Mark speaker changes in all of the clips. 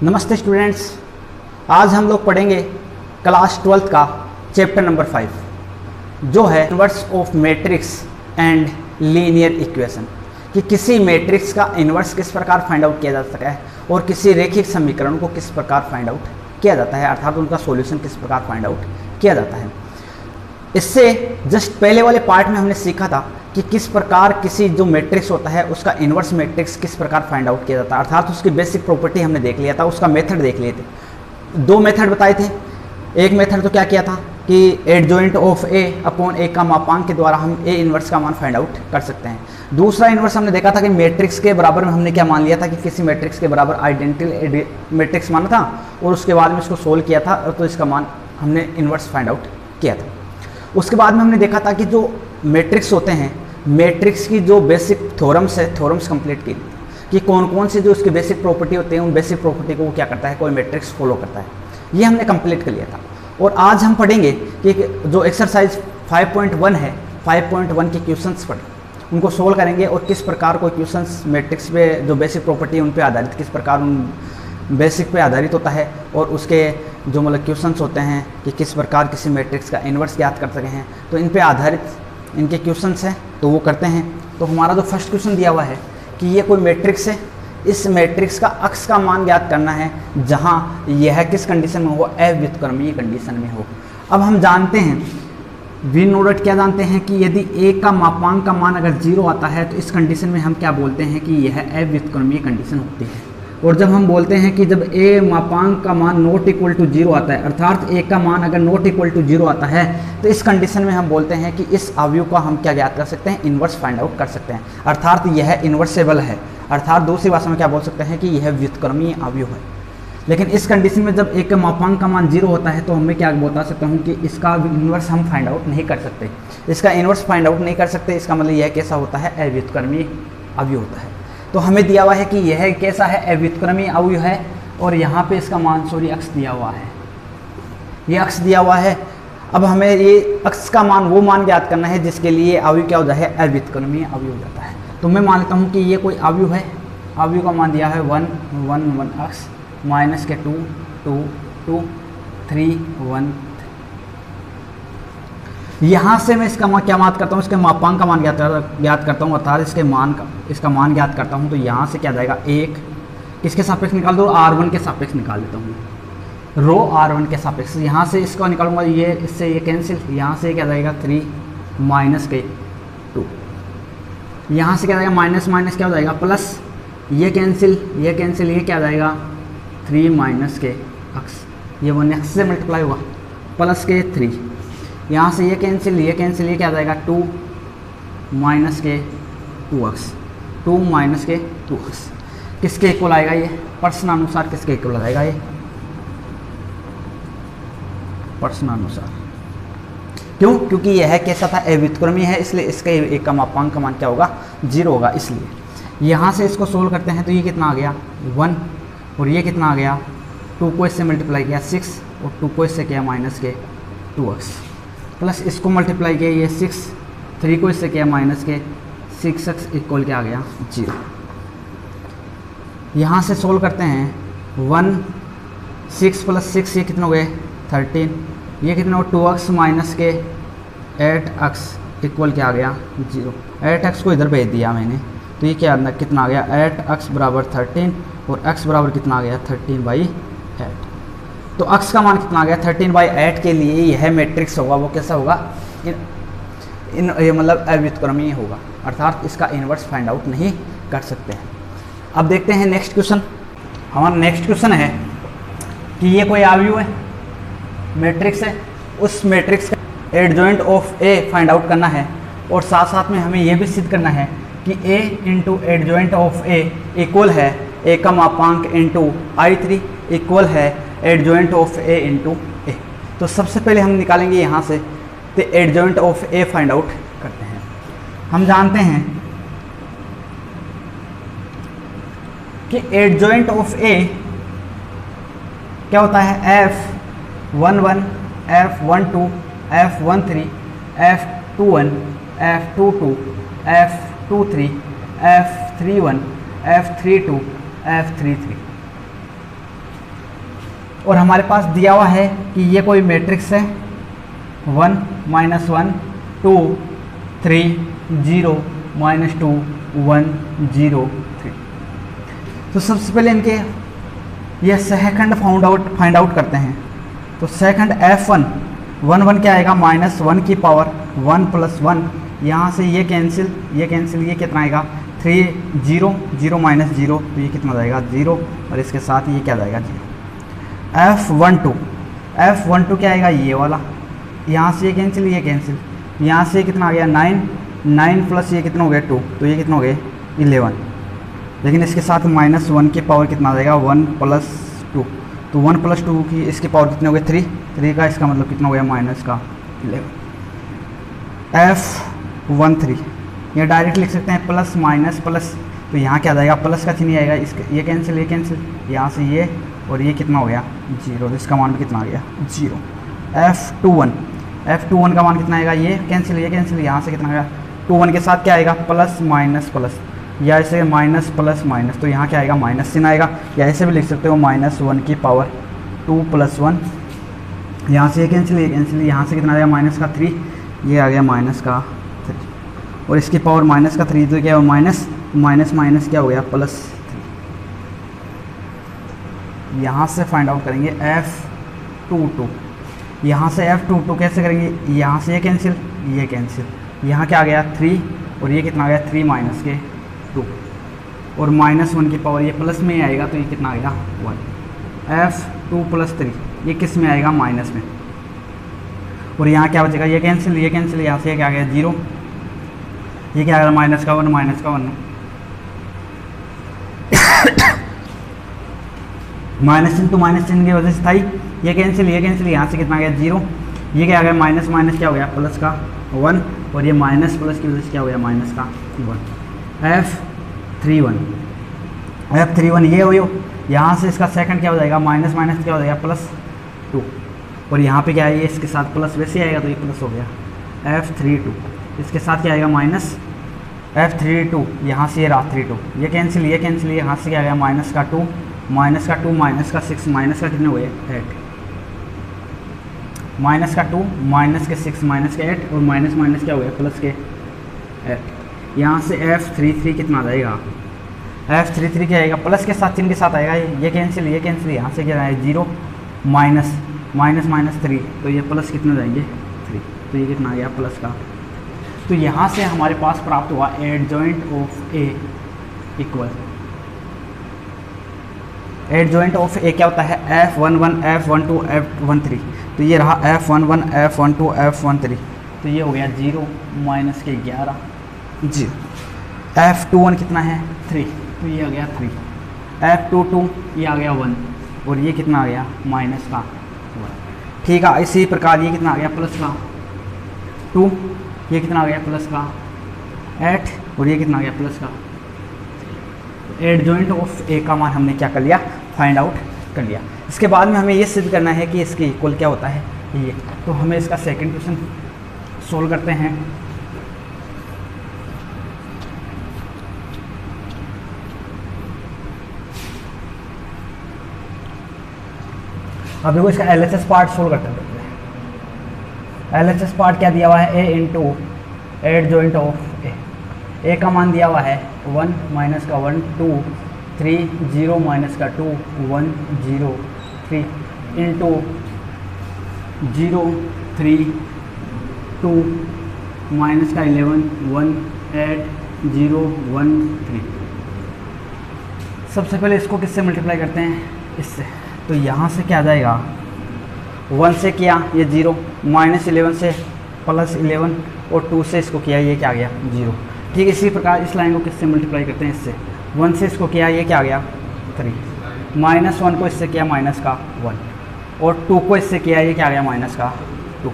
Speaker 1: नमस्ते स्टूडेंट्स, आज हम लोग पढ़ेंगे क्लास 12th का चैप्टर नंबर 5 जो है inverse of matrix and linear equation कि किसी मैट्रिक्स का इन्वर्स किस प्रकार फाइंड आउट किया जा सकता है और किसी रैखिक समीकरण को किस प्रकार फाइंड आउट किया जाता है, अर्थात उनका सॉल्यूशन किस प्रकार फाइंड आउट किया जाता है। इससे जस्ट पहले वाले पार्ट में हमने सीखा था कि किस प्रकार किसी जो मैट्रिक्स होता है उसका इन्वर्स मैट्रिक्स किस प्रकार फाइंड आउट किया जाता है, अर्थात उसकी बेसिक प्रॉपर्टी हमने देख लिया था, उसका मेथड देख लिए थे। दो मेथड बताए थे। एक मेथड तो क्या किया था कि एडजॉइंट ऑफ ए अपॉन ए का मापांक के द्वारा हम ए इन्वर्स का मान फाइंड आउट कर सकते हैं। दूसरा इन्वर्स हमने देखा था कि मैट्रिक्स के बराबर में हमने क्या मान लिया था कि किसी मैट्रिक्स के बराबर आइडेंटिकल मैट्रिक्स माना था और उसके बाद में इसको सोल्व किया था तो इसका मान हमने इन्वर्स फाइंड आउट किया था। उसके बाद में हमने देखा था कि जो मैट्रिक्स होते हैं, मैट्रिक्स की जो बेसिक थ्योरम्स है, थ्योरम्स कंप्लीट की कि कौन कौन से जो उसके बेसिक प्रॉपर्टी होते हैं, उन बेसिक प्रॉपर्टी को वो क्या करता है, कोई मैट्रिक्स फॉलो करता है, ये हमने कंप्लीट कर लिया था। और आज हम पढ़ेंगे कि जो एक्सरसाइज 5.1 है, 5.1 के क्वेश्चंस पढ़ उनको सोल्व करेंगे और किस प्रकार कोई क्वेश्चंस मैट्रिक्स पे जो बेसिक प्रॉपर्टी है उन पे आधारित, किस प्रकार उन बेसिक पे आधारित होता है और उसके जो मतलब क्वेश्चंस होते हैं कि किस प्रकार किसी मैट्रिक्स का इन्वर्स ज्ञात कर सके हैं, तो इन पे आधारित इनके क्वेश्चंस हैं तो वो करते हैं। तो हमारा जो फर्स्ट क्वेश्चन दिया हुआ है कि ये कोई मैट्रिक्स है, इस मैट्रिक्स का अक्ष का मान ज्ञात करना है जहां यह किस कंडीशन में हो, अव्युत्क्रमीय कंडीशन में हो। अब हम जानते हैं वी नोट क्या जानते हैं कि यदि ए का मापांक का मान अगर 0 आता है तो इस कंडीशन में हम क्या बोलते हैं कि यह अव्युत्क्रमीय कंडीशन होती है। और जब हम बोलते हैं कि जब ए मापांक का मान नॉट इक्वल टू 0 आता है, अर्थात ए का मान अगर नॉट इक्वल टू 0 आता है तो इस कंडीशन में हम बोलते हैं कि इस अवयव का हम क्या ज्ञात कर सकते हैं, इन्वर्स फाइंड आउट कर सकते हैं, अर्थात यह इन्वर्सेबल है, अर्थात दूसरी भाषा में क्या बोल सकते हैं कि यह व्युत्क्रमीय अवयव है। लेकिन इस कंडीशन में जब ए का मापांक का मान 0 होता है तो मैं क्या बता सकता हूँ कि इसका इन्वर्स हम फाइंड आउट नहीं कर सकते, इसका इन्वर्स फाइंड आउट नहीं कर सकते। इसका मतलब यह कैसा होता है, अव्युत्क्रमीय अवयव होता है। तो हमें दिया हुआ है कि यह कैसा है, अव्युत्क्रमीय अवयव है और यहाँ पे इसका मान अक्ष दिया हुआ है, ये अक्ष दिया हुआ है। अब हमें ये अक्ष का मान वो मान ज्ञात करना है जिसके लिए अवयव क्या हो जाता है, अव्युत्क्रमीय अवयव हो जाता है। तो मैं मान लेता हूँ कि ये कोई अवयव है, अवयव का मान दिया है 1 1 1 अक्ष माइनस के 2 2 2 3 1। यहाँ से मैं इसका क्या मान करता हूँ, इसके मापांक का मान ज्ञात करता हूँ, अर्थात इसका मान ज्ञात करता हूँ। तो यहाँ से क्या जाएगा, 1 किसके सापेक्ष निकाल दो, R1 के सापेक्ष निकाल देता हूँ, रो R1 के सापेक्ष। यहाँ से इसको निकालूंगा, ये इससे ये कैंसिल, यहाँ से क्या जाएगा 3 माइनस के 2, यहाँ से क्या जाएगा माइनस माइनस क्या हो जाएगा प्लस, ये कैंसिल ये कैंसिल, ये क्या जाएगा 3 माइनस के अक्ष, ये 1 अक्ष से मल्टीप्लाई होगा प्लस के 3, यहाँ से ये कैंसिल ये कैंसिल, ये क्या जाएगा 2 माइनस के 2 अक्ष, 2 माइनस के 2 अक्ष किसके इक्वल आएगा, ये प्रश्नानुसार किसके इक्वल आएगा, ये प्रश्नानुसार। क्यों, क्योंकि यह कैसा था, अव्युत्क्रमीय है, इसलिए इसके एक का मापांक का मान क्या होगा, 0 होगा। इसलिए यहाँ से इसको सोल्व करते हैं तो ये कितना आ गया 1 और ये कितना आ गया 2 को इससे मल्टीप्लाई किया 6 और 2 को इससे किया माइनस के 2x प्लस इसको मल्टीप्लाई किया ये 6, 3 को इससे किया माइनस के 6x इक्वल क्या आ गया 0। यहाँ से सोल्व करते हैं 1 6 प्लस 6 ये कितना हो गए 13, ये कितना हो 2x माइनस के 8x इक्वल क्या आ गया 0। 8x को इधर भेज दिया मैंने तो ये क्या कितना आ गया 8x बराबर 13 और x बराबर कितना आ गया 13/8। तो अक्ष का मान कितना आ गया 13/8 के लिए यह मैट्रिक्स होगा वो कैसा होगा, ये मतलब अव्युत्क्रमीय होगा, अर्थात इसका इन्वर्स फाइंड आउट नहीं कर सकते हैं। अब देखते हैं नेक्स्ट क्वेश्चन। हमारा नेक्स्ट क्वेश्चन है कि ये कोई अवयव है, मैट्रिक्स है, उस मैट्रिक्स का adjoint of A find out करना है और साथ साथ में हमें यह भी सिद्ध करना है कि a into adjoint of A equal है a का मापांक इंटू I3 इक्वल है एडजॉइंट ऑफ ए इंटू ए। तो सबसे पहले हम निकालेंगे यहाँ से तो adjoint of A find out करते हैं। हम जानते हैं कि एडजॉइंट ऑफ ए क्या होता है, F11 F12 F13 F21 F22 F23 F31 F32 F33। और हमारे पास दिया हुआ है कि ये कोई मैट्रिक्स है 1 -1 2 3 0 -2 1 0 3। तो सबसे पहले इनके ये सहखंड फाइंड आउट करते हैं। तो सहखंड F1 1 क्या आएगा -1 की पावर 1 + 1, यहाँ से ये कैंसिल ये कितना आएगा 3 0 0 -0, तो ये कितना जाएगा 0 और इसके साथ ये क्या जाएगा 0। F12 क्या आएगा ये वाला, यहाँ से ये कैंसिल यहाँ से कितना आ गया 9 प्लस ये कितना हो गया 2, तो ये कितना हो गया 11, लेकिन इसके साथ -1 की पावर कितना आ जाएगा 1 + 2, तो 1 + 2 की इसकी पावर कितने हो गए 3 का, इसका मतलब कितना हो गया -11। F13 ये डायरेक्ट लिख सकते हैं प्लस माइनस प्लस, तो यहाँ क्या आ जाएगा प्लस का चिन्ह आएगा, इसका ये कैंसिल यहाँ से ये और ये कितना हो गया 0, इसका मान भी कितना आ गया 0। F21 का मान कितना आएगा, ये कैंसिल यहाँ से कितना आएगा 21 के साथ क्या आएगा प्लस माइनस प्लस, या ऐसे माइनस प्लस माइनस, तो यहाँ क्या आएगा माइनस चिन्ह आएगा, या ऐसे भी लिख सकते हो -1 की पावर 2 + 1, यहाँ से ये कैंसिल यहाँ से कितना आएगा -3, ये आ गया -3 और इसकी पावर -3, तो क्या हो माइनस माइनस क्या हो गया +3। यहाँ से फाइंड आउट करेंगे F22, यहाँ से F22 कैसे करेंगे, यहाँ से ये कैंसिल यहाँ क्या आ गया 3 और ये कितना आ गया 3 - 2 और -1 की पावर ये प्लस में आएगा, तो ये कितना आएगा 1। F2 + 3 ये किस में आएगा माइनस में, और यहाँ क्या बचेगा ये कैंसिल यहाँ से क्या आ गया 0, ये क्या आ गया -1 माइनस चिन्ह की वजह से था ये कैंसिल यहाँ से कितना आ गया 0, ये क्या आ गया माइनस क्या हो गया प्लस का 1 और ये माइनस प्लस की वजह से क्या हो गया -1। F31 ये हो, यहाँ से इसका सेकंड क्या हो जाएगा माइनस क्या हो जाएगा +2 और यहाँ पे क्या है ये इसके साथ प्लस वैसे आएगा, तो ये प्लस हो गया। F32 इसके साथ क्या आएगा माइनस, F32 यहाँ से ये रहा 32 ये कैंसिल यहाँ से क्या आ गया -2 -2 -6 माइनस का कितने हुए 8 -2 -6 -8 और माइनस क्या हो गया प्लस के 8। यहाँ से F33 कितना आ जाएगा, F33 क्या आएगा प्लस के साथ चिन्ह के साथ आएगा, ये कैंसिल यहाँ से क्या आएगा 0 -3, तो ये प्लस कितने जाएंगे 3, तो ये कितना आ गया प्लस का। तो यहाँ से हमारे पास प्राप्त हुआ adjoint of A equal, adjoint of A क्या होता है F11 F12 F13, तो ये रहा F11 F12 F13, तो ये हो गया 0 -11 0। F21 कितना है 3, तो ये आ गया 3। F22 ये आ गया 1 और ये कितना आ गया -1। ठीक है, इसी प्रकार ये कितना आ गया प्लस का 2, ये कितना आ गया प्लस का 8 और ये कितना आ गया प्लस का। एडजॉइंट ऑफ ए का मान हमने क्या कर लिया फाइंड आउट कर लिया। इसके बाद में हमें ये सिद्ध करना है कि इसके इक्वल क्या होता है ये, तो हमें इसका सेकंड क्वेश्चन सोल्व करते हैं। अब देखो इसका LHS पार्ट सोल्व करते हैं। LHS पार्ट क्या दिया हुआ है A इंटू एडजॉइंट ऑफ ए का मान दिया हुआ है 1 -1 2 3 0 -2 1 0 3 इंटू 0 3 2 -11 1 8 0 1 3। सबसे पहले इसको किससे मल्टीप्लाई करते हैं, इससे, तो यहाँ से क्या आ जाएगा 1 से किया ये 0 -11 से +11 और 2 से इसको किया ये क्या आ गया 0। ठीक, इसी प्रकार इस लाइन को किससे मल्टीप्लाई करते हैं, इससे 1 से इसको किया ये क्या आ गया 3 -1 को इससे किया -1 और 2 को इससे किया ये क्या आ गया -2।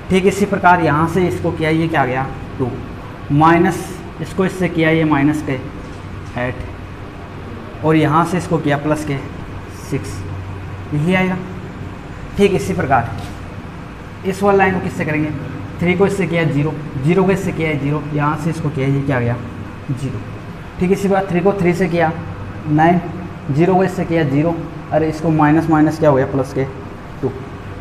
Speaker 1: ठीक, इसी प्रकार यहाँ से इसको किया ये क्या आ गया 2 इसको इससे किया ये -8 और यहाँ से इसको किया प्लस के 6, यही आएगा। ठीक, इसी प्रकार इस वाली लाइन को किससे करेंगे, 3 को इससे किया 0 0 को इससे किया 0 यहाँ से इसको किया ये क्या आ गया 0। ठीक, इसी बात 3 को 3 से किया 9 0 को इससे किया 0 अरे इसको माइनस माइनस क्या हो गया प्लस के 2।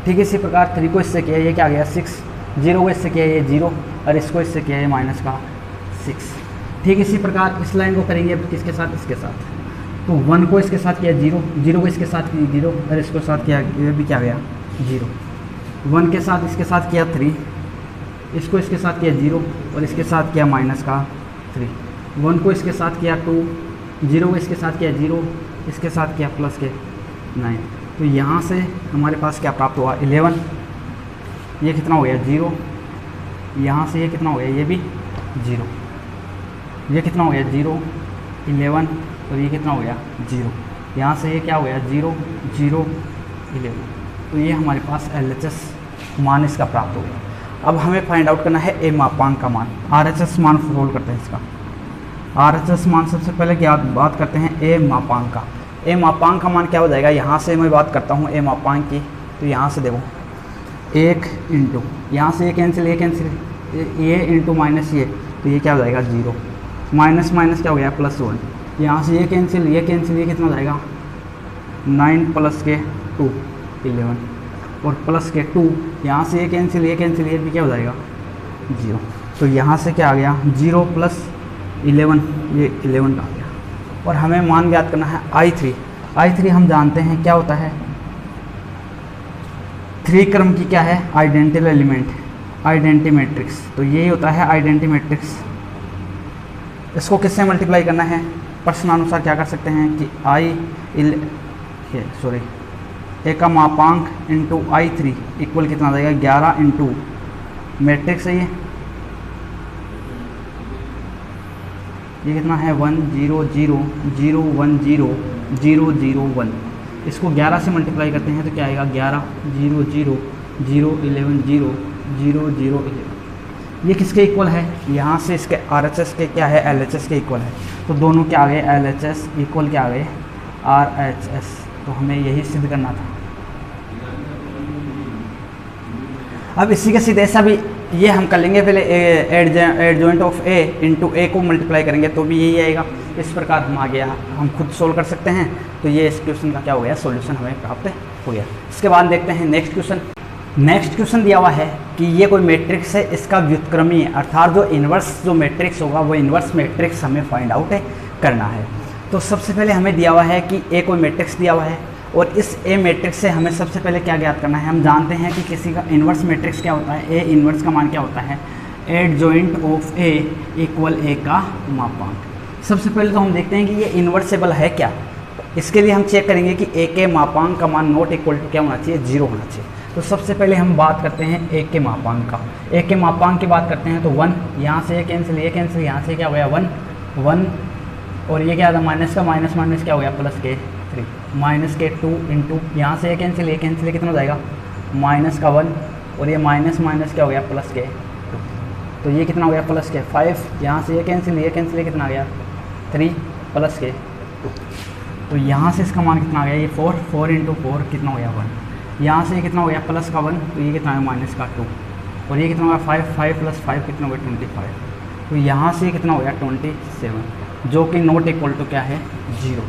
Speaker 1: ठीक है, इसी प्रकार 3 को इससे किया ये क्या आ गया 6, 0 को इससे किया ये 0 और इसको इससे किया ये माइनस का 6। ठीक, इसी प्रकार इस लाइन को करेंगे अब किसके साथ, इसके साथ। तो 1 को इसके साथ किया 0, 0 को इसके साथ किया 0 और इसको साथ किया ये भी क्या गया 0। 1 के साथ इसके साथ किया 3, इसको इसके साथ किया 0 और इसके साथ किया माइनस का 3। 1 को इसके साथ किया 2, 0 को इसके साथ किया 0, इसके साथ किया प्लस के 9। तो यहाँ से हमारे पास क्या प्राप्त हुआ 11। ये कितना हो गया 0, यहाँ से ये कितना हो गया ये भी 0, ये कितना हो गया 0, 11 और ये कितना हो गया 0। यहाँ से ये क्या हो गया 0, 0, 11। तो ये हमारे पास LHS मान इसका प्राप्त हो गया। अब हमें फाइंड आउट करना है ए मापांक का मान। RHS मान सोल्व करते हैं इसका। RHS मान सबसे पहले क्या बात करते हैं ए मापांक का। ए मापांक का मान क्या हो जाएगा, यहाँ से मैं बात करता हूँ ए मापांक की। तो यहाँ से देखो 1 इंटू यहाँ से ये कैंसिल, ये इंटू माइनस ये, तो ये क्या हो जाएगा 0, माइनस माइनस क्या हो गया +1। यहाँ से ये कैंसिल, ये कितना हो जाएगा 9 प्लस के 2 11 और प्लस के 2, यहाँ से ये कैंसिल, ये भी क्या हो जाएगा 0। तो यहाँ से क्या आ गया 0 प्लस 11, ये 11 का आ गया। और हमें मान ज्ञात करना है I3 हम जानते हैं क्या होता है 3 क्रम की क्या है आइडेंटिटी एलिमेंट, आइडेंटिटी मैट्रिक्स। तो यही होता है आइडेंटिटी मैट्रिक्स। इसको किससे मल्टीप्लाई करना है, प्रश्नानुसार क्या कर सकते हैं कि ए का मापांक इंटू I3 इक्वल कितना आ जाएगा 11 इंटू मैट्रिक्स है ये कितना है 1 0 0 0 1 0 0 0 1। इसको 11 से मल्टीप्लाई करते हैं तो क्या आएगा 11 0 0 0 11 0 0 0 11। ये किसके इक्वल है, यहाँ से इसके RHS के क्या है LHS के इक्वल है। तो दोनों क्या आ गए LHS इक्वल क्या आ गए RHS। तो हमें यही सिद्ध करना था। अब इसी के सीधे सा भी ये हम कर लेंगे, पहले एडजॉइंट ऑफ ए इंटू ए को मल्टीप्लाई करेंगे तो भी यही आएगा। इस प्रकार हम आगे हम खुद सोल्व कर सकते हैं। तो ये इस क्वेश्चन का क्या हो गया सॉल्यूशन हमें प्राप्त हो गया। इसके बाद देखते हैं नेक्स्ट क्वेश्चन। नेक्स्ट क्वेश्चन दिया हुआ है कि ये कोई मैट्रिक्स है, इसका व्युत्क्रमी है, अर्थात जो इन्वर्स जो मैट्रिक्स होगा वो इन्वर्स मैट्रिक्स हमें फाइंड आउट करना है। तो सबसे पहले हमें दिया हुआ है कि ए कोई मैट्रिक्स दिया हुआ है और इस ए मैट्रिक्स से हमें सबसे पहले क्या ज्ञात करना है। हम जानते हैं कि किसी का इन्वर्स मैट्रिक्स क्या होता है, ए इन्वर्स का मान क्या होता है एडजॉइंट ऑफ ए इक्वल ए का मापांक। सबसे पहले तो हम देखते हैं कि ये इन्वर्सेबल है क्या। इसके लिए हम चेक करेंगे कि ए के मापांक का मान नॉट इक्वल टू क्या होना चाहिए 0 होना चाहिए। तो सबसे पहले हम बात करते हैं ए के मापांक का। ए के मापांक की बात करते हैं तो 1, यहाँ से ये कैंसिल, यहाँ से क्या हो गया 1 1 और ये क्या था माइनस का माइनस माइनस क्या हो गया प्लस के 3 माइनस के 2 इंटू यहाँ से ये कैंसिल कितना हो जाएगा माइनस का 1 और ये माइनस माइनस क्या हो गया प्लस के 2। तो ये कितना हो गया प्लस के 5, यहाँ से ये कैंसिल कितना आ गया 3 प्लस के 2। तो यहाँ से इसका मान कितना आ गया ये 4 इंटू 4 कितना हो गया 1। यहाँ से ये कितना हो गया प्लस का 1 तो ये कितना है माइनस का 2 और ये कितना हो गया 5 प्लस 5 कितना हो गया 25। तो यहाँ से कितना हो गया 27 जो कि नॉट इक्वल टू क्या है 0।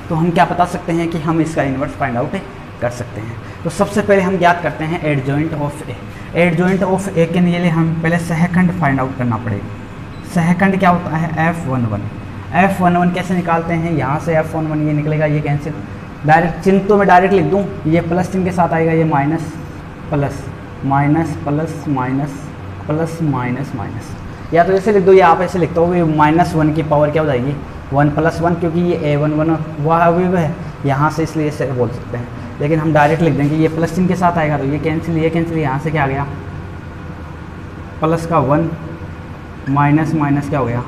Speaker 1: तो हम क्या बता सकते हैं कि हम इसका इन्वर्स फाइंड आउट कर सकते हैं। तो सबसे पहले हम ज्ञात करते हैं adjoint of A. Adjoint of A के लिए हम पहले सहखंड फाइंड आउट करना पड़ेगा। सहखंड क्या होता है F11। F11 कैसे निकालते हैं, यहाँ से F11 ये निकलेगा, ये कैंसिल, डायरेक्ट चिन्ह तो मैं डायरेक्ट लिख दूँ, ये प्लस चिन्ह के साथ आएगा, ये minus plus minus plus minus plus minus minus, या तो ऐसे लिख दो या आप ऐसे लिखते हो -1 की पावर क्या हो जाएगी 1 + 1 क्योंकि ये A11 वह अवयव है यहाँ से, इसलिए ऐसे बोल सकते हैं। लेकिन हम डायरेक्ट लिख देंगे ये प्लस चिन्ह के साथ आएगा तो ये कैंसिल यहाँ से क्या आ गया प्लस का 1 माइनस माइनस क्या हो गया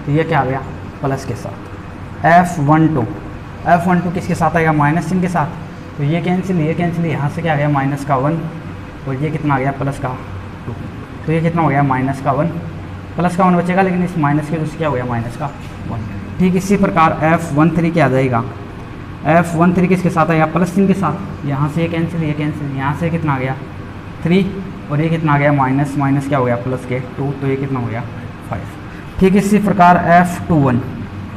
Speaker 1: तो ये क्या आ गया प्लस के साथ। F12 किसके साथ आएगा माइनस चिन्ह के साथ, तो ये कैंसिल यहाँ से क्या आ गया माइनस का 1 और ये कितना आ गया प्लस का 2। तो ये कितना हो गया माइनस का 1, प्लस का 1 बचेगा लेकिन इस माइनस के दूसरे क्या हो गया माइनस का 1। ठीक इसी प्रकार F13 क्या आ जाएगा, F13 किसके साथ आएगा प्लस चिन्ह के साथ, यहाँ से ये कैंसिल यहाँ से कितना आ गया 3 और ये कितना आ गया माइनस माइनस क्या हो गया प्लस के 2, तो ये कितना हो गया 5। ठीक इसी प्रकार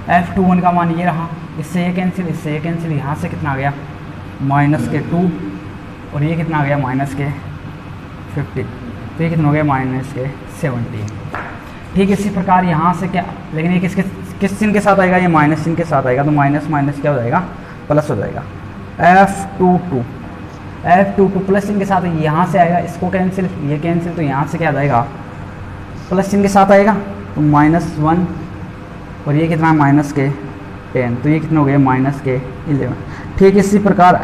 Speaker 1: F21 का मान ये रहा इससे ये कैंसिल, इससे ये कैंसिल, यहाँ से कितना आ गया माइनस के 2 और ये कितना आ गया माइनस के 50, तो ये कितना हो गया माइनस के 17। ठीक है, इसी प्रकार यहाँ से क्या, लेकिन ये किस चिन्ह के साथ आएगा, ये माइनस चिन्ह के साथ आएगा, तो माइनस माइनस क्या हो जाएगा प्लस हो जाएगा। F22 प्लस चिन्ह के साथ यहाँ से आएगा, इसको कैंसिल, ये कैंसिल, तो यहाँ से क्या आ जाएगा प्लस चिन्ह के साथ आएगा, तो -1 और ये कितना माइनस के 10, तो ये कितना हो गया माइनस के 11। ठीक, इसी प्रकार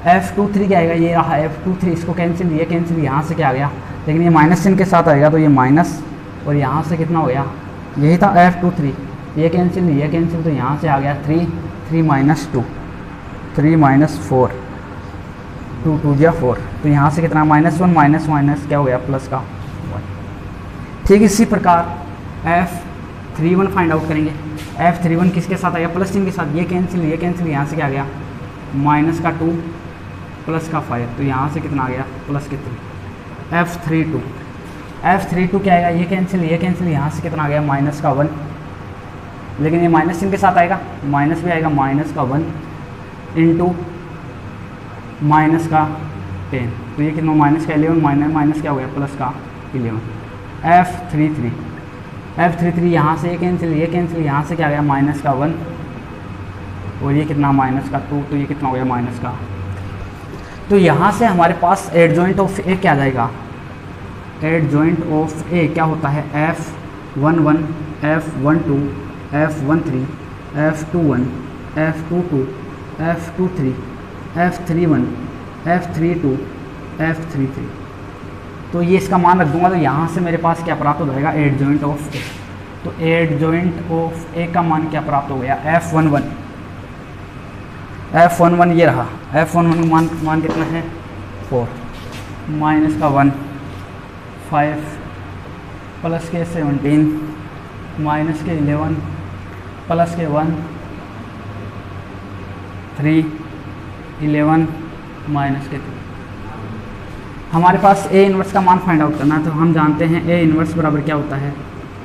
Speaker 1: F23 क्या आएगा, ये रहा F23, इसको कैंसिल, ये कैंसिल, यहाँ से क्या आ गया, लेकिन ये माइनस चिन्ह के साथ आएगा, तो ये माइनस और यहाँ से कितना हो गया, यही था F23, ये कैंसिल, ये कैंसिल, तो यहाँ से आ गया 3 - 2, 3 - 4, 2 2 या 4, तो यहाँ से कितना -1 माइनस माइनस क्या हो गया प्लस का 1। ठीक, इसी प्रकार F31 फाइंड आउट करेंगे। F31 किसके साथ आएगा, प्लस चिन्ह के साथ, ये कैंसिल, ये कैंसिल, यहाँ से क्या आ गया माइनस का 2 प्लस का 5, तो यहाँ से कितना आ गया प्लस के 3। F32 क्या आएगा, ये कैंसिल, ये कैंसिल, यहाँ से कितना आ गया माइनस का 1, लेकिन ये माइनस चिन्ह के साथ आएगा, माइनस भी आएगा, माइनस का 1 इंटू माइनस का 10, तो ये कितना माइनस का 11 माइनस क्या हो गया प्लस का 11। F33 यहाँ से ये कैंसिल, ये कैंसिल, यहाँ से क्या आ गया माइनस का 1 और ये कितना माइनस का 2, तो ये कितना हो गया माइनस का। तो यहाँ से हमारे पास एडजॉइंट ऑफ ए क्या आ जाएगा, एडजॉइंट ऑफ ए क्या होता है F11 F12 F13 F21 F22 F23 F31 F32 F33, तो ये इसका मान रख दूंगा, तो यहाँ से मेरे पास क्या प्राप्त हो जाएगा एडजॉइंट ऑफ ए। तो एडजॉइंट ऑफ ए का मान क्या प्राप्त हो गया F11 ये रहा, F11 मान कितना है 4 माइनस का 1 5 प्लस के 17 माइनस के 11 प्लस के 1 3 11 माइनस के 3। हमारे पास ए इन्वर्स का मान फाइंड आउट करना है, तो हम जानते हैं ए इन्वर्स बराबर क्या होता है,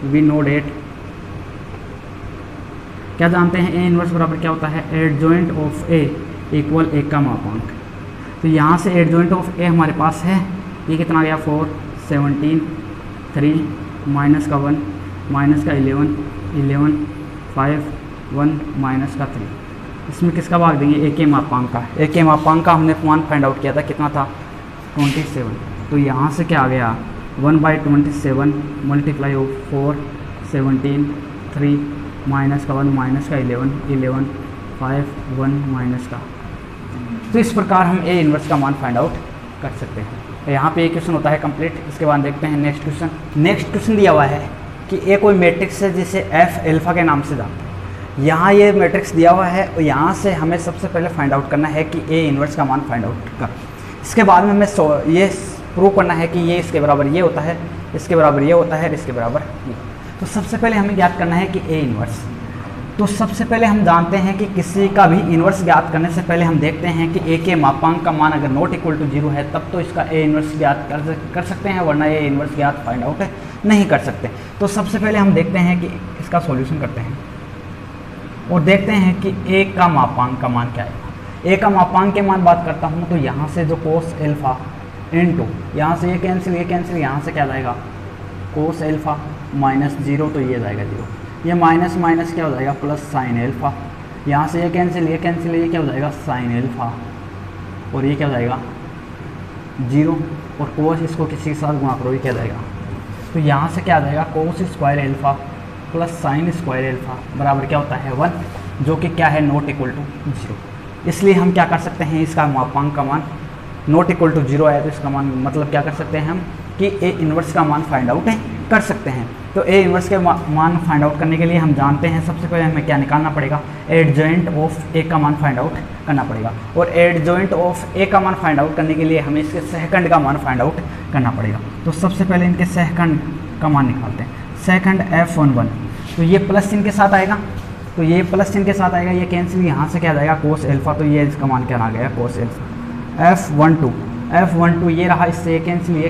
Speaker 1: वी नो डेट, क्या जानते हैं ए इन्वर्स बराबर क्या होता है, एडजॉइंट ऑफ ए इक्वल ए का मापांक। तो यहाँ से एडजॉइंट ऑफ ए हमारे पास है, ये कितना आ गया 4 17 3 माइनस का 1 माइनस का 11 5 1 माइनस का 3। इसमें किसका भाग देंगे, ए के मापांक का। ए के मापांक का हमने मान फाइंड आउट किया था, कितना था 27। तो यहाँ से क्या आ गया 1/27 मल्टीप्लाई ऑफ 4 17 3 माइनस का 1 माइनस का 11 5 1 माइनस का। तो इस प्रकार हम ए इन्वर्स का मान फाइंड आउट कर सकते हैं। यहाँ पे एक क्वेश्चन होता है कंप्लीट। इसके बाद देखते हैं नेक्स्ट क्वेश्चन। नेक्स्ट क्वेश्चन दिया हुआ है कि ए कोई मैट्रिक्स है जिसे एफ एल्फा के नाम से जानते हैं। यहाँ ये मैट्रिक्स दिया हुआ है और यहाँ से हमें सबसे पहले फाइंड आउट करना है कि ए इन्वर्स का मान फाइंड आउट कर। इसके बाद में हमें ये प्रूव करना है कि ये इसके बराबर ये होता है, इसके बराबर ये होता है और इसके बराबर ये। तो सबसे पहले हमें ज्ञात करना है कि ए इन्वर्स। तो सबसे पहले हम जानते हैं कि किसी का भी इन्वर्स ज्ञात करने से पहले हम देखते हैं कि ए के मापांक का मान अगर नॉट इक्वल टू 0 है तब तो इसका ए इन्वर्स ज्ञात कर सकते हैं, वरना ए इन्वर्स ज्ञात फाइंड आउट नहीं कर सकते। तो सबसे पहले हम देखते हैं कि इसका सॉल्यूशन करते हैं और देखते हैं कि ए का मापांक का मान क्या है। ए का मापांक के मान बात करता हूँ तो यहाँ से जो कोस एल्फा इनटू यहाँ से ये कैंसिल यहाँ से क्या जाएगा कोस एल्फा माइनस 0, तो ये जाएगा 0। ये माइनस माइनस क्या हो जाएगा प्लस साइन एल्फा। यहाँ से ये कैंसिल ये क्या हो जाएगा साइन एल्फा और ये क्या हो जाएगा 0 और कोस इसको किसी के साथ गुणा करो ये क्या जाएगा। तो यहाँ से क्या आ जाएगा cos square alpha plus sine square alpha बराबर क्या होता है 1, जो कि क्या है नॉट इक्वल टू 0। इसलिए हम क्या कर सकते हैं, इसका मापांक का मान नॉट इक्वल टू 0 है तो इसका मान मतलब क्या कर सकते हैं हम कि ए इन्वर्स का मान फाइंड आउट कर सकते हैं। तो ए इन्वर्स के मान फाइंड आउट करने के लिए हम जानते हैं सबसे पहले हमें क्या निकालना पड़ेगा, एडजॉइंट ऑफ ए का मान फाइंड आउट करना पड़ेगा। और एडजॉइंट ऑफ ए का मान फाइंड आउट करने के लिए हमें इसके सहखंड का मान फाइंड आउट करना पड़ेगा। तो सबसे पहले इनके सहखंड का मान निकालते हैं। सहखंड F11 तो ये प्लस चिन्ह के साथ आएगा, तो ये प्लस चिन्ह के साथ आएगा, ये कैंसिल यहाँ से क्या जाएगा कोस एल्फा, तो ये इसका मान क्या आ गया कोस एल्फा। F12 ये रहा, इससे ये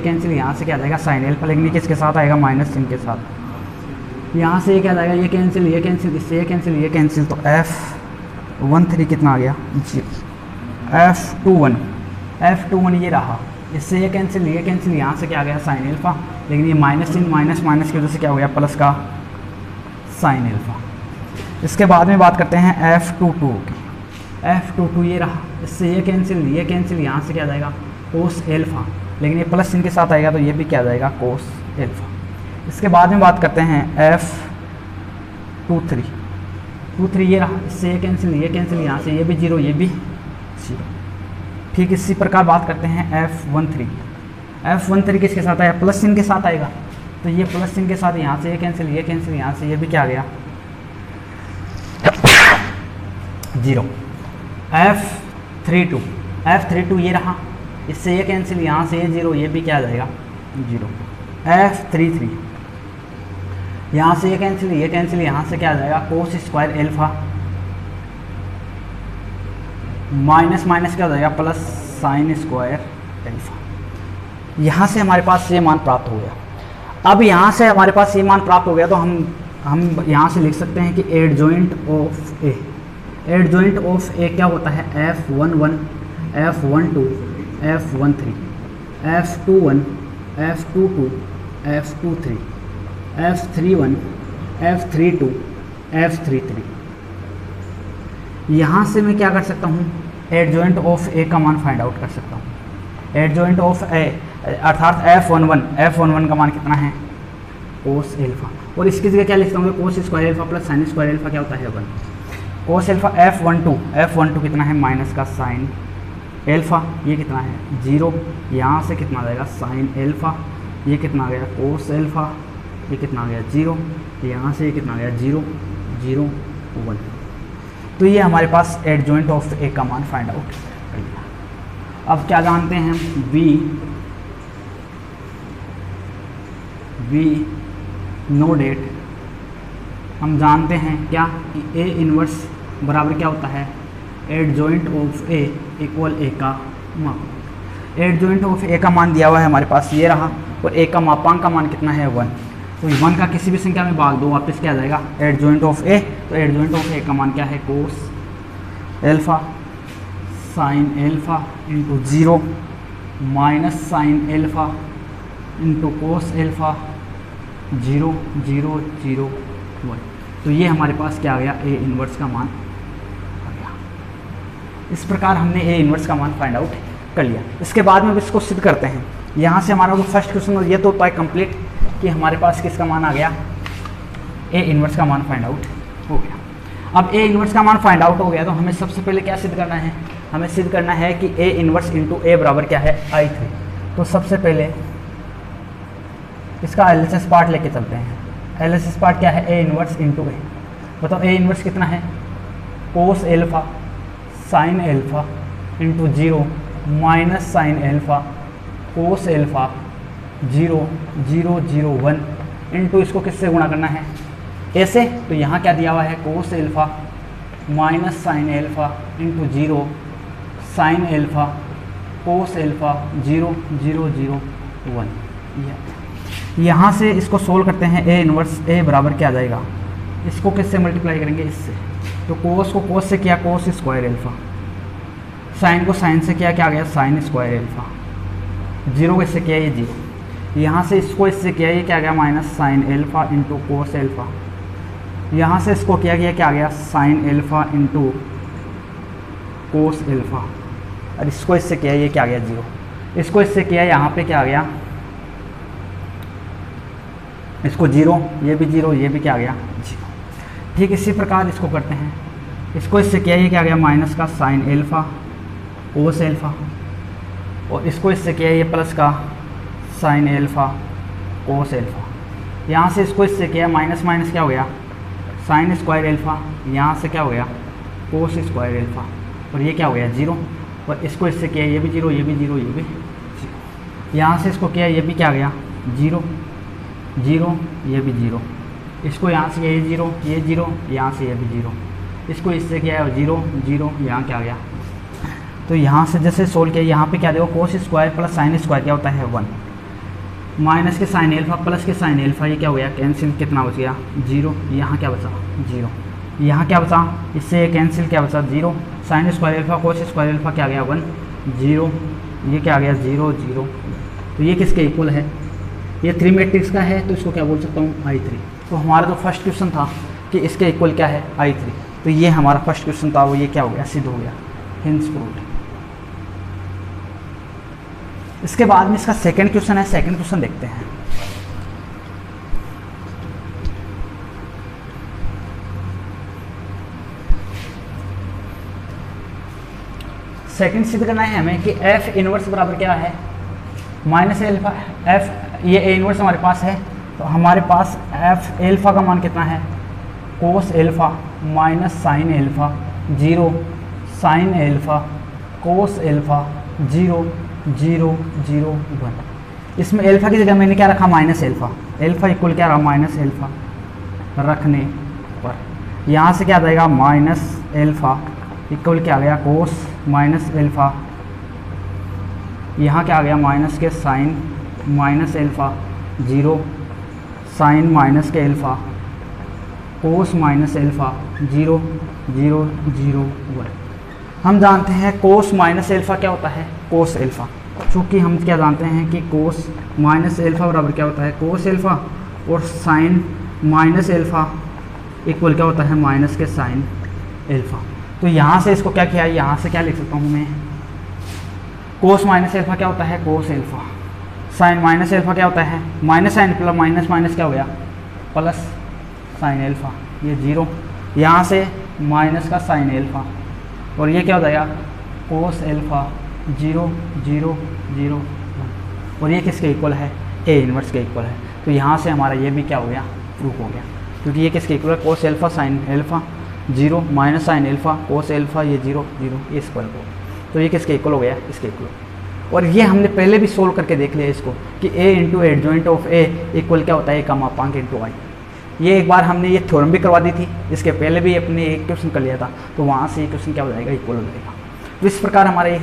Speaker 1: कैंसिल यहाँ से क्या जाएगा साइन एल्फा, लेकिन ये किसके साथ आएगा माइनस चिन्ह के साथ। यहाँ से ये क्या जाएगा, ये कैंसिल, ये कैंसिल, इससे ये कैंसिल, ये कैंसिल, तो F13 कितना आ गया, F21 ये रहा, इससे ये कैंसिल, ये कैंसिल, यहाँ से क्या आ गया साइन एल्फा, लेकिन ये माइनस इन माइनस माइनस की वजह से क्या हो गया प्लस का साइन एल्फा। इसके बाद में बात करते हैं F22 की। F22 ये रहा, इससे ये कैंसिल, ये कैंसिल, यहाँ से क्या जाएगा कोस एल्फा, लेकिन ये प्लस इनके साथ आएगा तो ये भी क्या आ जाएगा कोस एल्फा। इसके बाद में बात करते हैं F23 ये रहा, इससे ये कैंसिल, ये कैंसिल, यहाँ से ये भी जीरो, ये भी जीरो। ठीक इसी प्रकार बात करते हैं F13 किसके साथ आया, प्लस चिन्ह के साथ आएगा, तो ये प्लस चिन्ह के साथ यहाँ से ये कैंसिल, ये कैंसिल, यहाँ से ये भी क्या आ गया जीरो। F32 ये रहा, इससे ये कैंसिल, यहाँ से ये जीरो, ये भी क्या आ जाएगा जीरो। F33 यहाँ से ये कैंसिल, ये कैंसिल, यहाँ से क्या आ जाएगा cos square alpha, minus minus क्या हो जाएगा प्लस साइन स्क्वायर एल्फा। यहाँ से हमारे पास ये मान प्राप्त हो गया। अब यहाँ से हमारे पास ये मान प्राप्त हो गया तो हम यहाँ से लिख सकते हैं कि एडजॉइंट ऑफ ए क्या होता है, F11, F12, F13, F21, F22, F23, F31, F32, F33। यहाँ से मैं क्या कर सकता हूँ, एडजॉइंट ऑफ ए का मान फाइंड आउट कर सकता हूँ। एडजॉइंट ऑफ ए अर्थात F11 का मान कितना है कोस एल्फा, और इसकी जगह क्या लिखता हूँ cos square alpha plus sine square alpha क्या होता है 1। कोस एल्फा F12 कितना है माइनस का साइन एल्फा, ये कितना है जीरो, यहाँ से कितना आ जाएगा साइन एल्फा, ये कितना आ गया कोस एल्फा, ये कितना आ गया जीरो, यहाँ से ये कितना आ गया 0, 0, 1। तो ये हमारे पास एडजॉइंट ऑफ ए का मान फाइंड आउट कर लिया। अब क्या जानते हैं V नो डेट, हम जानते हैं क्या कि A इनवर्स बराबर क्या होता है एडजॉइंट ऑफ ए इक्वल ए का मापांक। एडजॉइंट ऑफ ए का मान दिया हुआ है हमारे पास ये रहा, और ए का मापांक का मान कितना है 1, तो 1 का किसी भी संख्या में भाग दो वापस क्या आ जाएगा एडजॉइंट ऑफ ए। तो एडजॉइंट ऑफ ए का मान क्या है cos alpha sine alpha into 0 minus sine alpha into cos alpha 0, 0, 0, 1। तो ये हमारे पास क्या आ गया ए इनवर्स का मान आ गया। इस प्रकार हमने ए इनवर्स का मान फाइंड आउट कर लिया। इसके बाद में अब इसको सिद्ध करते हैं। यहाँ से हमारा जो फर्स्ट क्वेश्चन ये तो होता है कंप्लीट कि हमारे पास किसका मान आ गया ए इनवर्स का मान फाइंड आउट हो गया। अब ए इनवर्स का मान फाइंड आउट हो गया तो हमें सबसे पहले क्या सिद्ध करना है, हमें सिद्ध करना है कि ए इनवर्स इंटू ए बराबर क्या है I3। तो सबसे पहले इसका एलएचएस पार्ट लेके चलते हैं। एलएचएस पार्ट क्या है ए इनवर्स इंटू ए। बताओ ए इनवर्स कितना है cos alpha sine alpha into 0 minus sine alpha कोस एल्फा 0, 0, 0, 1 इंटू इसको किससे गुणा करना है ए से। तो यहाँ क्या दिया हुआ है cos alpha minus sine alpha into 0 sine alpha कोस एल्फा 0, 0, 0, 1। यहाँ से इसको सोल्व करते हैं ए इनवर्स ए बराबर क्या आ जाएगा, इसको किससे मल्टीप्लाई करेंगे इससे। तो कोस को कोस से किया कोस स्क्वायर एल्फा, साइन को साइन से किया क्या आ गया साइन स्क्वायर एल्फा, 0 को इससे किया ये 0, यहाँ से इसको इससे किया ये क्या आ गया minus sine alpha into cos alpha, यहाँ से इसको किया गया क्या आ गया sine alpha into cos alpha, और इसको इससे किया ये क्या आ गया 0, इसको इससे किया यहाँ पे क्या आ गया इसको 0, ये भी 0, ये भी क्या आ गया 0। ठीक इसी प्रकार इसको करते हैं, इसको इससे किया ये क्या आ गया माइनस का साइन एल्फा कोस एल्फा, और इसको इससे किया ये प्लस का साइन एल्फा कोस एल्फा, यहाँ से इसको इससे किया माइनस माइनस क्या हो गया साइन स्क्वायर एल्फा, यहाँ से क्या हो गया कोस स्क्वायर एल्फा, और ये क्या हो गया 0, और इसको इससे किया ये भी 0, ये भी 0, ये भी 0, यहाँ से इसको किया ये भी क्या आ गया 0, 0, ये भी 0, इसको यहाँ से ये 0, ये 0, यहाँ से ये भी 0, इसको इससे किया है 0, 0, यहाँ क्या आ गया। तो यहाँ से जैसे सोल्व किया यहाँ पे क्या देखो cos square plus sine square क्या होता है 1। माइनस के साइन एल्फा प्लस के साइन एल्फा, ये क्या हो गया कैंसिल, कितना बच गया 0, यहाँ क्या बचा 0, यहाँ क्या बचा, इससे कैंसिल क्या बचा 0, sine square alpha cos square alpha क्या आ गया 1 0, ये क्या आ गया 0 0। तो ये किसके इक्वल है, ये 3 मैट्रिक्स का है, तो इसको क्या बोल सकता हूँ I3। तो हमारा जो फर्स्ट क्वेश्चन था कि इसके इक्वल क्या है I3, तो ये हमारा फर्स्ट क्वेश्चन था, वो ये क्या हो गया सिद्ध हो गया, हिंस प्रूव्ड। इसके बाद में इसका सेकंड क्वेश्चन है, सेकंड क्वेश्चन देखते हैं। सेकंड सिद्ध करना है हमें कि एफ इनवर्स बराबर क्या है माइनस एल्फा, एफ ये ए इनवर्स हमारे पास है, तो हमारे पास एफ एल्फा का मान कितना है cos alpha minus sine alpha 0 sine alpha कोस एल्फा 0 0 0 1। इसमें एल्फा की जगह मैंने क्या रखा माइनस एल्फा, एल्फा इक्वल क्या रहा माइनस एल्फा रखने पर यहाँ से क्या आ जाएगा माइनस एल्फा इक्वल क्या आ गया कोस माइनस एल्फा, यहाँ क्या आ गया माइनस के sine minus alpha 0 sine minus के एल्फा कोस माइनस एल्फा 0 0 0 1। हम जानते हैं कोस माइनस एल्फा क्या होता है कोस एल्फा, चूँकि हम क्या जानते हैं कि कोस माइनस एल्फा बराबर क्या होता है कोस एल्फा, और साइन माइनस एल्फा इक्वल क्या होता है माइनस के साइन एल्फा। तो यहाँ से इसको क्या किया, यहाँ से क्या लिख सकता हूँ मैं, कोस माइनस एल्फा क्या होता है cos alpha, sine minus alpha क्या होता है minus sine plus minus minus क्या हो गया प्लस साइन एल्फा, ये 0, यहाँ से माइनस का साइन एल्फा, और ये क्या हो जाएगा कोस एल्फा 0 0 0 1। और ये किसके इक्वल है ए इनवर्स के इक्वल है। तो यहाँ से हमारा ये भी क्या हो गया प्रूफ हो गया, क्योंकि ये किसके इक्वल है cos alpha sine alpha 0 minus sine alpha कोस एल्फा, ये 0 0 ये स्क्वायर को, तो ये किसके इक्वल हो गया इसके इक्वल। और ये हमने पहले भी सोल्व करके देख लिया इसको कि a into adjoint of a equal क्या होता है a का मापांक इंटू आई। ये एक बार हमने ये थ्योरम भी करवा दी थी, इसके पहले भी अपने एक क्वेश्चन कर लिया था, तो वहाँ से ये क्वेश्चन क्या हो जाएगा इक्वल हो जाएगा। तो इस प्रकार हमारा ये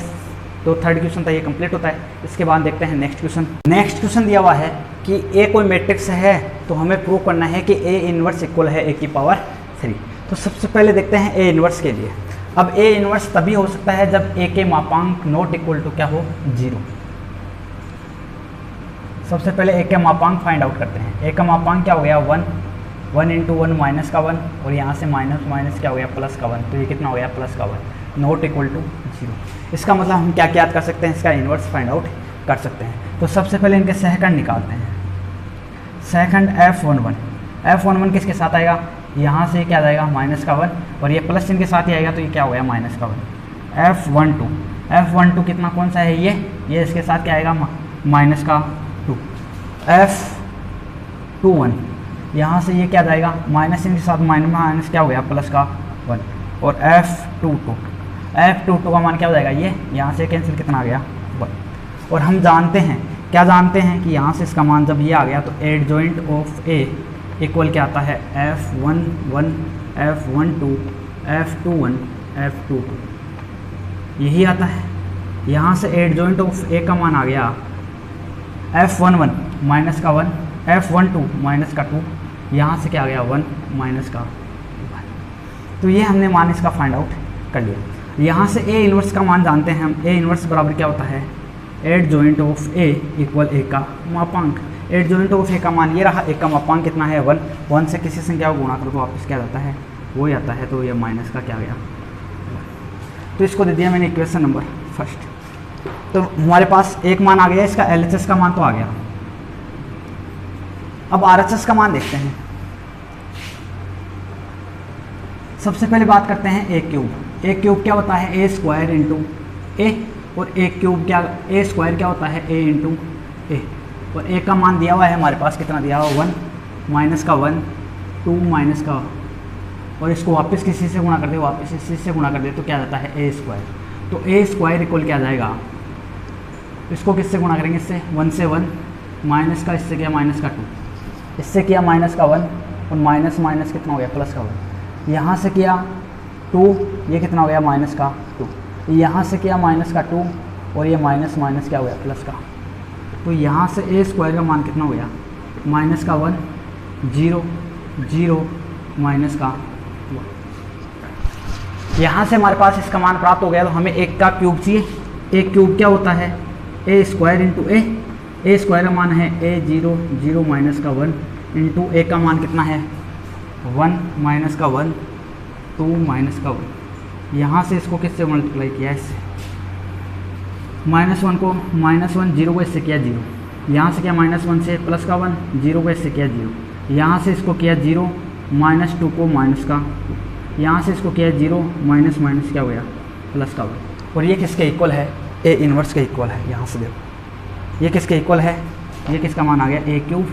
Speaker 1: तो थर्ड क्वेश्चन था ये कंप्लीट होता है। इसके बाद देखते हैं नेक्स्ट क्वेश्चन। नेक्स्ट क्वेश्चन दिया हुआ है कि a कोई मैट्रिक्स है तो हमें प्रूव करना है कि a इनवर्स इक्वल है a की पावर 3। तो सबसे पहले देखते हैं a इनवर्स के लिए। अब a इनवर्स तभी हो सकता है जब a के मापांक नॉट इक्वल टू क्या हो 0। सबसे पहले a का मापांक फाइंड आउट करते हैं। a का मापांक क्या हो गया 1, 1 इंटू 1 माइनस का 1, और यहाँ से माइनस माइनस क्या हो गया प्लस का 1, तो ये कितना हो गया प्लस का 1 नॉट इक्वल टू 0। इसका मतलब हम क्या याद कर सकते हैं, इसका इन्वर्स फाइंड आउट कर सकते हैं। तो सबसे पहले इनके सहखंड निकालते हैं। सहखंड F11, F11 किसके साथ आएगा, यहाँ से क्या जाएगा माइनस का 1, और ये प्लस इनके साथ ही आएगा, तो ये क्या हो गया माइनस का 1। F12 कितना कौन सा है ये इसके साथ क्या आएगा माइनस का 2। F21 यहाँ से ये क्या जाएगा माइनस इनके साथ माइनस क्या हो गया प्लस का 1, और F22 का मान क्या हो जाएगा ये यहाँ से कैंसिल कितना आ गया 1। और हम जानते हैं क्या जानते हैं कि यहाँ से इसका मान जब ये आ गया तो एडजॉइंट ऑफ A इक्वल क्या आता है F11 F12 F21 F22 यही आता है। यहाँ से एडजॉइंट ऑफ A का मान आ गया F11 माइनस का 1, F12 माइनस का 2, यहाँ से क्या आ गया 1 माइनस का 1। तो ये हमने मान इसका फाइंड आउट कर लिया। यहाँ से A इनवर्स का मान जानते हैं हम। A इनवर्स बराबर क्या होता है adjoint of A equal A का मापांक। एडजॉइंट ऑफ A का मान ये रहा, A का मापांक कितना है 1, 1 से किसी संख्या को गुणा करो तो वापस क्या जाता है वो ही आता है, तो ये माइनस का क्या गया 1। तो इसको दे दिया मैंने इक्वेशन नंबर फर्स्ट। तो हमारे पास एक मान आ गया, इसका LHS का मान तो आ गया। अब RHS का मान देखते हैं। सबसे पहले बात करते हैं A क्यूब क्या होता है A स्क्वायर इंटू A, और A क्यूब क्या A स्क्वायर क्या होता है A इंटू A। और A का मान दिया हुआ है हमारे पास, कितना दिया हुआ 1 माइनस का 1 2 माइनस का, और इसको वापस किसी से गुणा कर दे, वापस इसी से गुणा कर दे तो क्या जाता है A स्क्वायर। तो A स्क्वायर इक्वल क्या जाएगा, इसको किससे गुणा करेंगे, इससे 1 से 1 माइनस का, इससे किया माइनस का 2, इससे किया माइनस का 1, और माइनस माइनस कितना हो गया प्लस का 1। यहाँ से किया 2, ये कितना हो गया माइनस का 2, यहाँ से किया माइनस का 2, और ये माइनस माइनस क्या हो गया प्लस का। तो यहाँ से ए स्क्वायर का मान कितना हो गया, माइनस का 1, 0, 0, माइनस का 1। यहाँ से हमारे पास इसका मान प्राप्त हो गया, तो हमें एक का क्यूब चाहिए। ए क्यूब क्या होता है, ए स्क्वायर इंटू ए स्क्वायर का मान है ए 0, 0 माइनस का 1 इंटू ए का मान कितना है 1 माइनस का 1, 2 माइनस का 1। यहाँ से इसको किससे मल्टीप्लाई किया, इससे -1 को -1, 0 को इससे किया 0, यहाँ से किया -1 से प्लस का 1, 0 को इससे किया 0, यहाँ से इसको किया 0, -2 को माइनस का 2, यहाँ से इसको किया 0, माइनस माइनस क्या हो गया प्लस का 1। और ये किसके इक्वल है, ए इनवर्स के इक्वल है। यहाँ से देखो ये किसके इक्वल है, ये किसका मान आ गया ए क्यूब,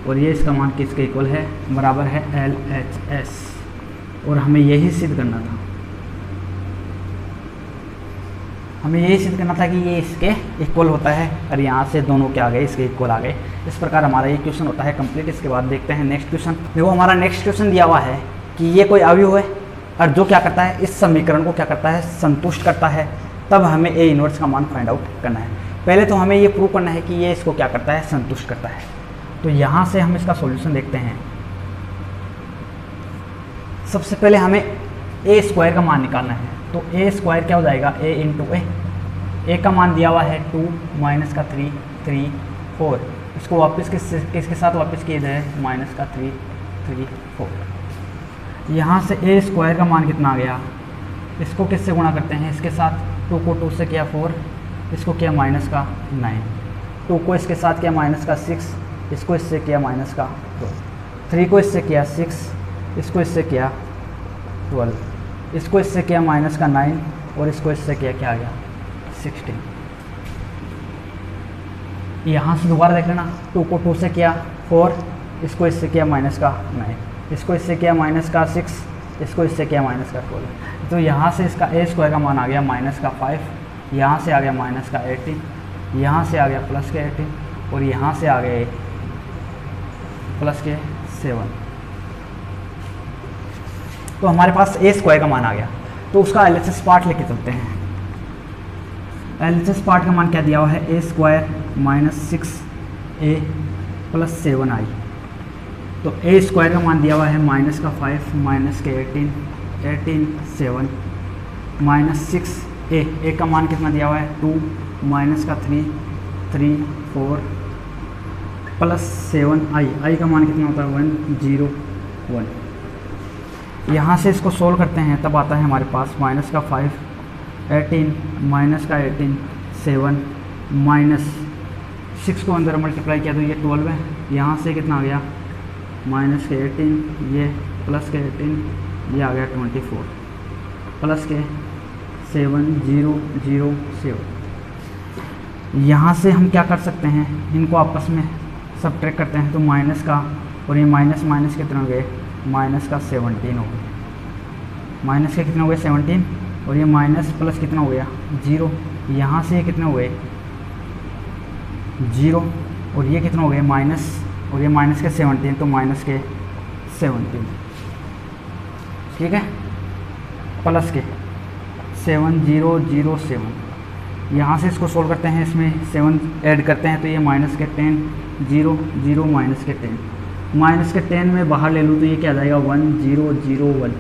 Speaker 1: और ये इसका मान किसके इक्वल है, बराबर है LHS। और हमें यही सिद्ध करना था, हमें यही सिद्ध करना था कि ये इसके इक्वल होता है, और यहाँ से दोनों क्या आ गए, इसके इक्वल आ गए। इस प्रकार हमारा ये क्वेश्चन होता है कंप्लीट। इसके बाद देखते हैं नेक्स्ट क्वेश्चन। देखो हमारा नेक्स्ट क्वेश्चन दिया हुआ है कि ये कोई अवयव है और जो क्या करता है, इस समीकरण को क्या करता है, संतुष्ट करता है। तब हमें ए इनवर्स का मान फाइंड आउट करना है। पहले तो हमें ये प्रूव करना है कि ये इसको क्या करता है, संतुष्ट करता है। तो यहाँ से हम इसका सॉल्यूशन देखते हैं। सबसे पहले हमें ए स्क्वायर का मान निकालना है। तो ए स्क्वायर क्या हो जाएगा, ए इंटू ए का मान दिया हुआ है 2 माइनस का 3, 3, 4। इसको वापस किसके साथ वापस किए जाए, माइनस का 3, 3, 4। यहाँ से ए स्क्वायर का मान कितना आ गया, इसको किससे गुणा करते हैं, इसके साथ 2 को 2 से किया 4, इसको किया माइनस का 9, 2 को इसके साथ किया माइनस का 6, इसको इससे किया माइनस का 2, 3 को इससे किया 6, इसको इससे किया 12, इसको इससे किया माइनस का 9, और इसको इससे किया क्या आ गया 16। यहाँ से दोबारा देख लेना, 2 को 2 से किया 4, इसको इससे किया माइनस का 9, इसको इससे किया माइनस का 6, इसको इससे किया माइनस का 12। तो यहाँ से इसका ए स्क्वायर का मान आ गया माइनस का 5, यहाँ से आ गया माइनस का 18, यहाँ से आ गया प्लस के 18, और यहाँ से आ गए प्लस के 7। तो हमारे पास ए स्क्वायर का मान आ गया। तो उसका एलएचएस पार्ट लेके चलते हैं। एलएचएस पार्ट का मान क्या दिया हुआ है, ए square minus 6a plus 7i। तो ए स्क्वायर का मान दिया हुआ है माइनस का 5, माइनस के 18, 18, 7, माइनस 6a का मान कितना दिया हुआ है 2, माइनस का 3, 3, 4 प्लस 7i का मान कितना होता है 1, 0, 1। यहाँ से इसको सोल्व करते हैं, तब आता है हमारे पास माइनस का 5, 18, माइनस का 18, 7, माइनस 6 को अंदर मल्टीप्लाई किया तो ये 12 है। यहाँ से कितना आ गया माइनस के 18, ये प्लस के 18, ये आ गया 24 प्लस के 7, 0, 0, 7। यहाँ से हम क्या कर सकते हैं, इनको आपस में सब्ट्रैक्ट करते हैं तो माइनस का और ये माइनस माइनस कितना हो गए, माइनस का 17 हो गया। माइनस के कितने हो गए 17, और ये माइनस प्लस कितना हो गया 0। यहाँ से ये कितने हो गए 0, और ये कितना हो गए माइनस, और ये माइनस के 17, तो माइनस के 17, ठीक है, प्लस के 7, 0, 0, 7। यहाँ से इसको सोल्व करते हैं, इसमें 7 ऐड करते हैं तो ये माइनस के 10, 0, 0, माइनस के 10। माइनस के 10 में बाहर ले लूँ तो ये क्या आ जाएगा 1, 0, 0, 1,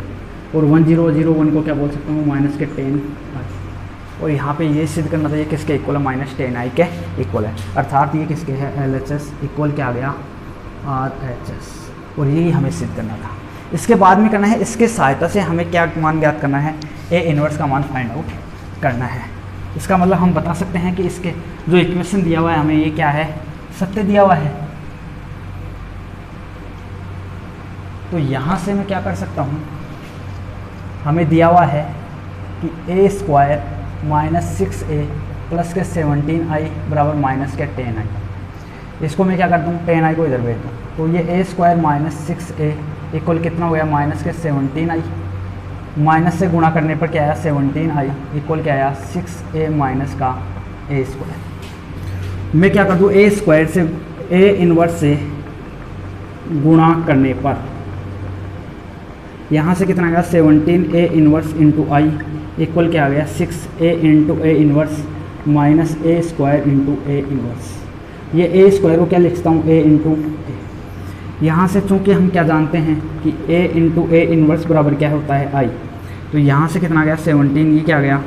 Speaker 1: और 1, 0, 0, 1 को क्या बोल सकता हूँ माइनस के 10। और यहाँ पे ये सिद्ध करना था ये किसके इक्वल है, -10i के इक्वल है, अर्थात ये किसके है LHS इक्वल क्या आ गया RHS। और यही हमें सिद्ध करना था। इसके बाद में करना है, इसके सहायता से हमें क्या मान ज्ञात करना है, ए इनवर्स का मान फाइंड आउट करना है। इसका मतलब हम बता सकते हैं कि इसके जो इक्वेशन दिया हुआ है हमें ये क्या है, सत्य दिया हुआ है। तो यहाँ से मैं क्या कर सकता हूँ, हमें दिया हुआ है कि ए स्क्वायर माइनस 6a प्लस के 17i बराबर माइनस के 10i। इसको मैं क्या कर दूँ, 10i को इधर भेज दूँ, तो ये ए स्क्वायर माइनस 6a इक्वल कितना हो गया माइनस के 17i, माइनस से गुणा करने पर क्या आया 17i इक्वल क्या आया 6a माइनस का ए स्क्वायर। मैं क्या कर दूँ, ए स्क्वायर से ए इनवर्स से गुणा करने पर यहाँ से कितना आ गया 17a inverse into I equal क्या आ गया 6a into A inverse minus A square into A inverse. ये ए स्क्वायर को क्या लिखता हूँ, ए इंटू ए। यहाँ से चूँकि हम क्या जानते हैं कि ए इंटू ए इन्वर्स बराबर क्या होता है, आई। तो यहाँ से कितना आ गया 17, ये क्या आ गया,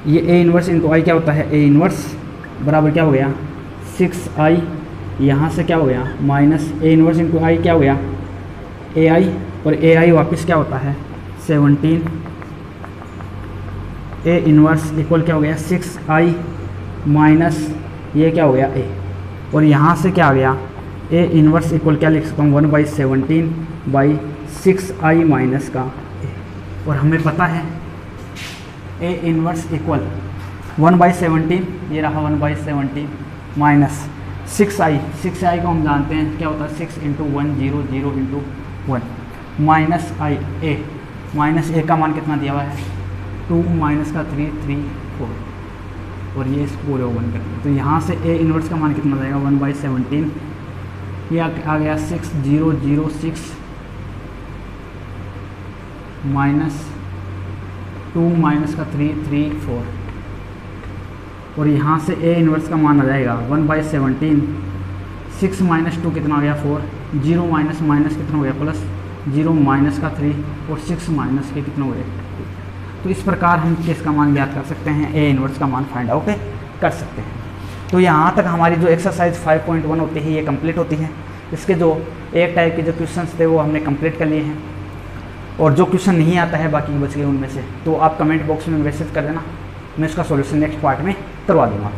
Speaker 1: ये ए इन्वर्स इंटू आई क्या होता है, ए इन्वर्स बराबर क्या हो गया 6i। यहाँ से क्या हो गया माइनस ए इन्वर्स इंटू आई क्या हो गया ए आई, और ए आई वापस क्या होता है 17, ए इन्वर्स इक्वल क्या हो गया 6i माइनस ये क्या हो गया ए, और यहाँ से क्या आ गया ए इन्वर्स इक्वल क्या लिख सकता हूँ 1/17/6i माइनस का ए। और हमें पता है ए इन्वर्स इक्वल 1/17, ये रहा 1/17 माइनस 6i को हम जानते हैं क्या होता है 6 × 1 0 0 × 1 माइनस आई ए, माइनस ए का मान कितना दिया हुआ है 2 माइनस का 3 3 4, और ये इस पूरे को 1 करेंगे तो यहाँ से ए इन्वर्स का मान कितना जाएगा 1/17, ये आ गया 6006 माइनस 2 माइनस का 3 3 4, और यहाँ से ए इन्वर्स का मान आ जाएगा 1/17, 6 माइनस 2 कितना हो गया 4, 0 माइनस माइनस कितना हो गया प्लस, 0 माइनस का 3 और 6 माइनस के कितना हो गया 2। तो इस प्रकार हम किसका मान ज्ञात कर सकते हैं, ए इन्वर्स का मान फाइंड आउट कर सकते हैं। तो यहाँ तक हमारी जो एक्सरसाइज 5.1 होती है ये कंप्लीट होती है। इसके जो एक टाइप के जो क्वेश्चंस थे वो हमने कंप्लीट कर लिए हैं, और जो क्वेश्चन नहीं आता है बाकी बच गए उनमें से, तो आप कमेंट बॉक्स में मैसेज कर देना, मैं इसका सॉल्यूशन नेक्स्ट पार्ट में करवा दूँगा।